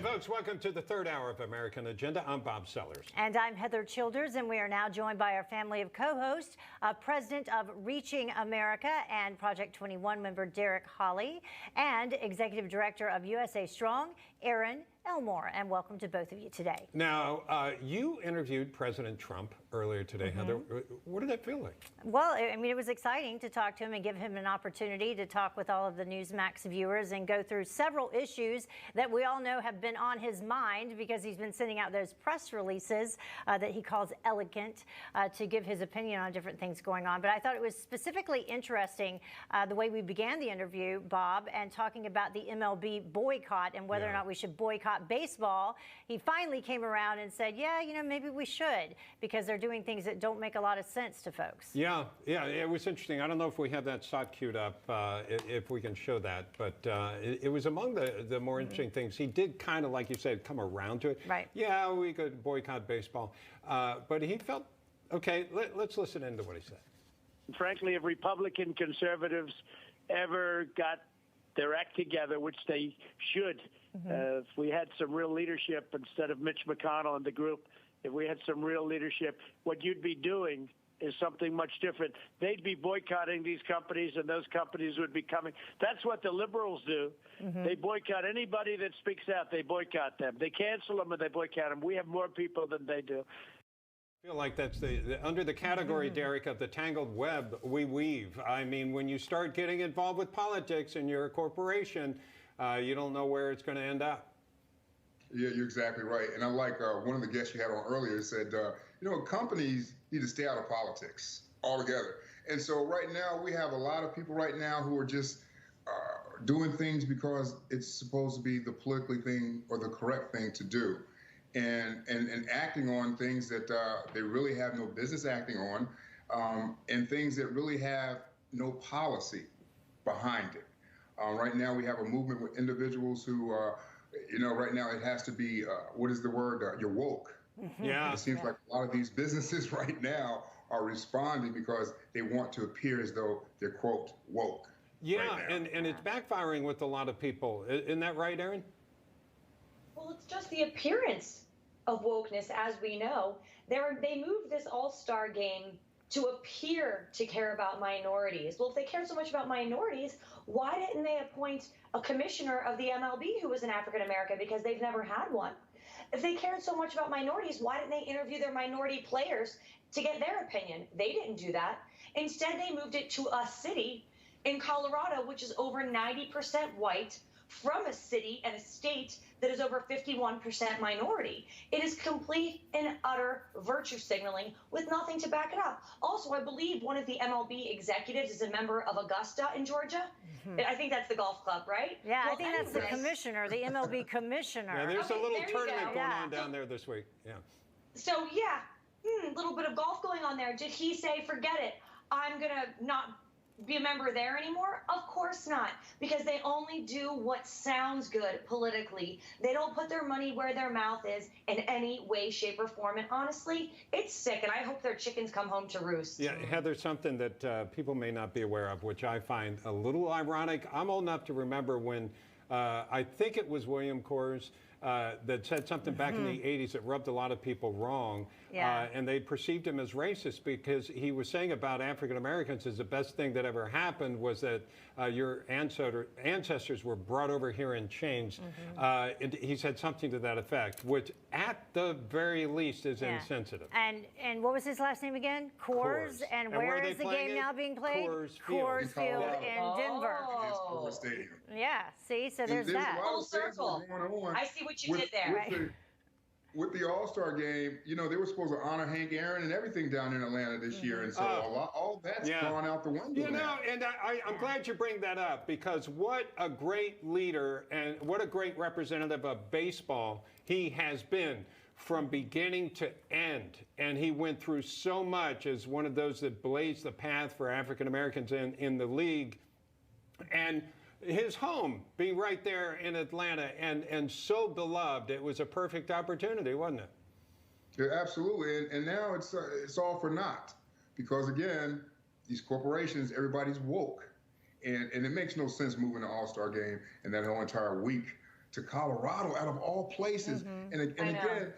Folks, welcome to the third hour of American Agenda. I'm Bob Sellers. And I'm Heather Childers, and we are now joined by our family of co-hosts, President of Reaching America and Project 21 member Derrick Hollie, and Executive Director of USA Strong, Aaron Elmore. And welcome to both of you today. Now, you interviewed President Trump earlier today, Heather. What did that feel like? Well, I mean, it was exciting to talk to him and give him an opportunity to talk with all of the Newsmax viewers and go through several issues that we all know have been on his mind because he's been sending out those press releases that he calls elegant to give his opinion on different things going on. But I thought it was specifically interesting the way we began the interview, Bob, and talking about the MLB boycott and whether or not we should boycott baseball. He finally came around and said, yeah, you know, maybe we should, because they're doing things that don't make a lot of sense to folks. Yeah, it was interesting. I don't know if we have that shot queued up, if we can show that, but it was among the more interesting things. He did kind of, like you said, come around to it. Right. Yeah, we could boycott baseball, but he felt, okay, let's listen into what he said. Frankly, if Republican conservatives ever got their act together, which they should, if we had some real leadership instead of Mitch McConnell and the group, if we had some real leadership, what you'd be doing is something much different. They'd be boycotting these companies, and those companies would be coming. That's what the liberals do. They boycott anybody that speaks out. They boycott them. They cancel them, and they boycott them. We have more people than they do. I feel like that's under the category, Derrick, of the tangled web we weave. I mean, when you start getting involved with politics and you're a corporation, you don't know where it's going to end up. Yeah, you're exactly right. And I like one of the guests you had on earlier said, you know, companies need to stay out of politics altogether. And so right now we have a lot of people right now who are just doing things because it's supposed to be the politically thing or the correct thing to do. And acting on things that they really have no business acting on, and things that really have no policy behind it. Right now we have a movement with individuals who, you know, right now it has to be, what is the word? You're woke. Yeah. It seems like a lot of these businesses right now are responding because they want to appear as though they're, quote, woke. Yeah, right and it's backfiring with a lot of people. Isn't that right, Aaron? Well, it's just the appearance of wokeness, as we know. They moved this all-star game to appear to care about minorities. Well, if they cared so much about minorities, why didn't they appoint a commissioner of the MLB who was an African American? Because they've never had one. If they cared so much about minorities, why didn't they interview their minority players to get their opinion? They didn't do that. Instead, they moved it to a city in Colorado, which is over 90% white, from a city and a state that is over 51% minority. It is complete and utter virtue signaling with nothing to back it up. Also, I believe one of the MLB executives is a member of Augusta in Georgia. I think that's the golf club, right? Yeah, well, I think that's the commissioner, the MLB commissioner. Yeah, there's a little tournament going on down there this week. Yeah. So, yeah, a little bit of golf going on there. Did he say, forget it, I'm going to not be a member there anymore? Of course not, because they only do what sounds good politically. They don't put their money where their mouth is in any way, shape, or form. And honestly, it's sick, and I hope their chickens come home to roost. Yeah, Heather, something that people may not be aware of, which I find a little ironic. I'm old enough to remember when I think it was William Coors that said something back in the 80s that rubbed a lot of people wrong. Yeah. And they perceived him as racist because he was saying about African Americans is the best thing that ever happened was that your ancestors were brought over here and changed. And he said something to that effect, which at the very least is insensitive. And what was his last name again? Coors. And where is the game now being played? Coors Field in Denver. Coors Stadium. Yeah, see, so there's that. Full circle. I see what you did there. With the All-Star game, you know, they were supposed to honor Hank Aaron and everything down in Atlanta this year. And so all that's gone out the window. You know, and I'm glad you bring that up because what a great leader and what a great representative of baseball he has been from beginning to end. And he went through so much as one of those that blazed the path for African Americans in the league. And his home being right there in Atlanta and so beloved, it was a perfect opportunity, wasn't it? Yeah, absolutely. And now it's all for naught because, again, these corporations, everybody's woke. And it makes no sense moving the All-Star game and that whole entire week to Colorado, out of all places. And again,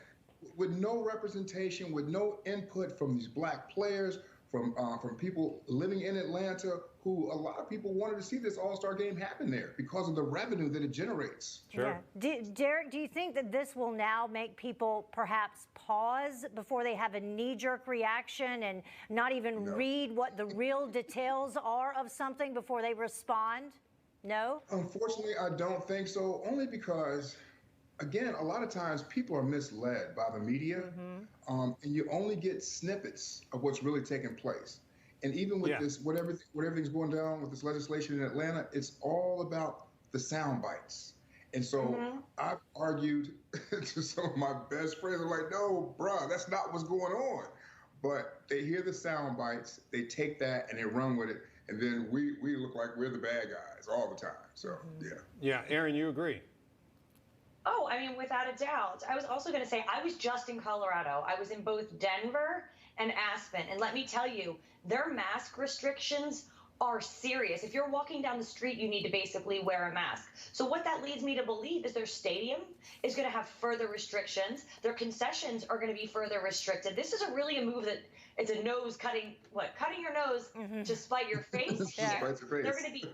with no representation, with no input from these black players, from people living in Atlanta, who a lot of people wanted to see this All-Star game happen there because of the revenue that it generates. Sure. Yeah. Derrick, do you think that this will now make people perhaps pause before they have a knee-jerk reaction and not even read what the real details are of something before they respond? No? Unfortunately, I don't think so, only because, again, a lot of times people are misled by the media, and you only get snippets of what's really taking place. And even with this, what everything's going down with this legislation in Atlanta, it's all about the sound bites. And so I've argued to some of my best friends, I'm like, no, bruh, that's not what's going on. But they hear the sound bites, they take that and they run with it. And then we look like we're the bad guys all the time. So, yeah. Yeah, Aaron, you agree? Oh, I mean, without a doubt. I was also going to say, I was just in Colorado. I was in both Denver and Aspen. And let me tell you, their mask restrictions are serious. If you're walking down the street, you need to basically wear a mask. So what that leads me to believe is their stadium is going to have further restrictions. Their concessions are going to be further restricted. This is really a move that it's a nose cutting your nose to spite your face. Spite your face. They're going to be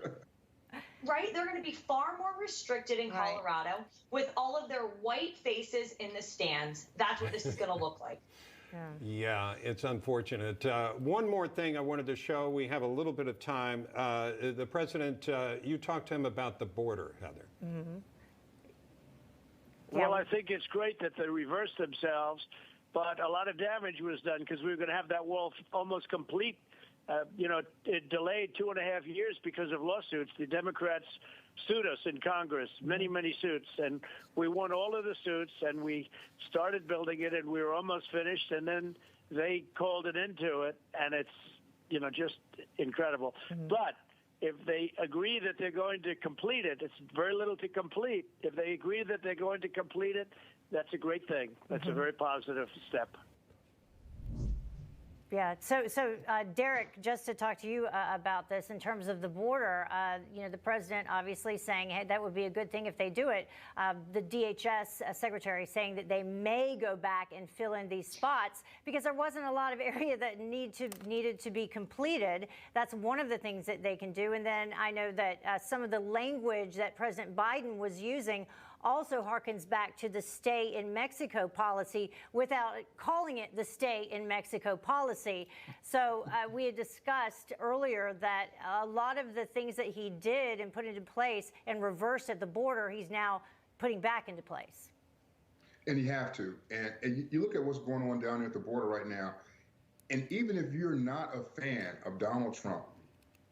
right. They're going to be far more restricted in Colorado with all of their white faces in the stands. That's what this is going to look like. Yeah, it's unfortunate. One more thing I wanted to show. We have a little bit of time. The president, you talked to him about the border, Heather. Well, I think it's great that they reversed themselves, but a lot of damage was done because we were going to have that wall almost complete. It delayed 2.5 years because of lawsuits. The Democrats sued us in Congress, many suits, and we won all of the suits, and we started building it, and we were almost finished, and then they called it into it, and it's, just incredible. But if they agree that they're going to complete it, it's very little to complete. If they agree that they're going to complete it, that's a great thing. That's a very positive step. Yeah. So Derrick, just to talk to you about this in terms of the border, the president obviously saying, hey, that would be a good thing if they do it. The DHS secretary saying that they may go back and fill in these spots because there wasn't a lot of area that needed to be completed. That's one of the things that they can do. And then I know that some of the language that President Biden was using also harkens back to the stay in Mexico policy without calling it the stay in Mexico policy. So we had discussed earlier that a lot of the things that he did and put into place and reversed at the border, he's now putting back into place. And you have to. And you look at what's going on down there at the border right now, and even if you're not a fan of Donald Trump,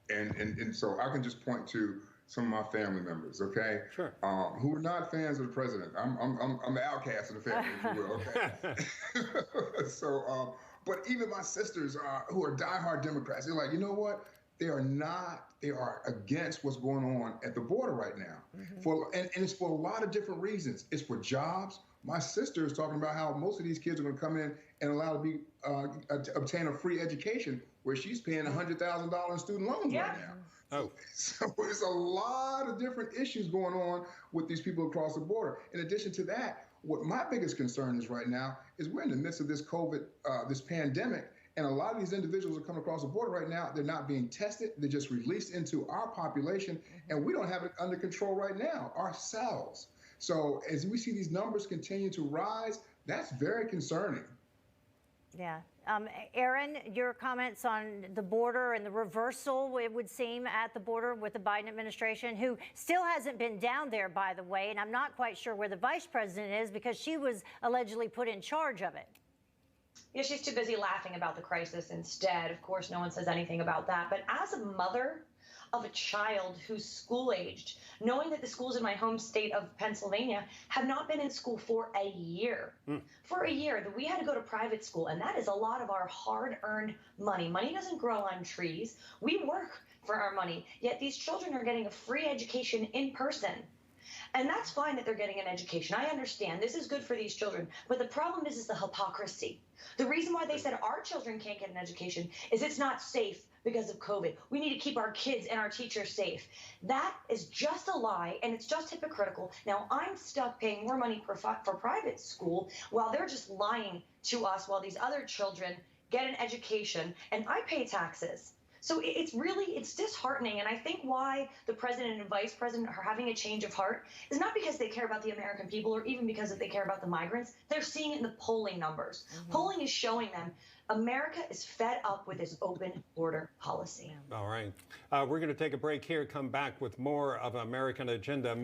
and so I can just point to some of my family members, okay? Sure. Who are not fans of the president. I'm the outcast of the family, if you will, okay? So, but even my sisters who are diehard Democrats, they're like, you know what? They are against what's going on at the border right now. And it's for a lot of different reasons. It's for jobs. My sister is talking about how most of these kids are going to come in and allowed to be obtain a free education where she's paying $100,000 in student loans right now. So there's a lot of different issues going on with these people across the border. In addition to that, what my biggest concern is right now is we're in the midst of this COVID, this pandemic, and a lot of these individuals are coming across the border right now. They're not being tested. They're just released into our population, and we don't have it under control right now ourselves. So as we see these numbers continue to rise, that's very concerning. Yeah. Aaron, your comments on the border and the reversal, it would seem, at the border with the Biden administration, who still hasn't been down there, by the way, and I'm not quite sure where the vice president is because she was allegedly put in charge of it. Yeah, she's too busy laughing about the crisis instead. Of course, no one says anything about that. But as a mother of a child who's school-aged, knowing that the schools in my home state of Pennsylvania have not been in school for a year. For a year, that we had to go to private school, and that is a lot of our hard-earned money. Money doesn't grow on trees. We work for our money, yet these children are getting a free education in person. And that's fine that they're getting an education. I understand. This is good for these children. But the problem is the hypocrisy. The reason why they said our children can't get an education is it's not safe because of COVID. We need to keep our kids and our teachers safe. That is just a lie, and it's just hypocritical. Now I'm stuck paying more money for private school while they're just lying to us while these other children get an education, and I pay taxes. So it's disheartening. And I think why the president and vice president are having a change of heart is not because they care about the American people or even because they care about the migrants. They're seeing it in the polling numbers. Polling is showing them America is fed up with this open border policy. All right. We're going to take a break here, come back with more of American Agenda.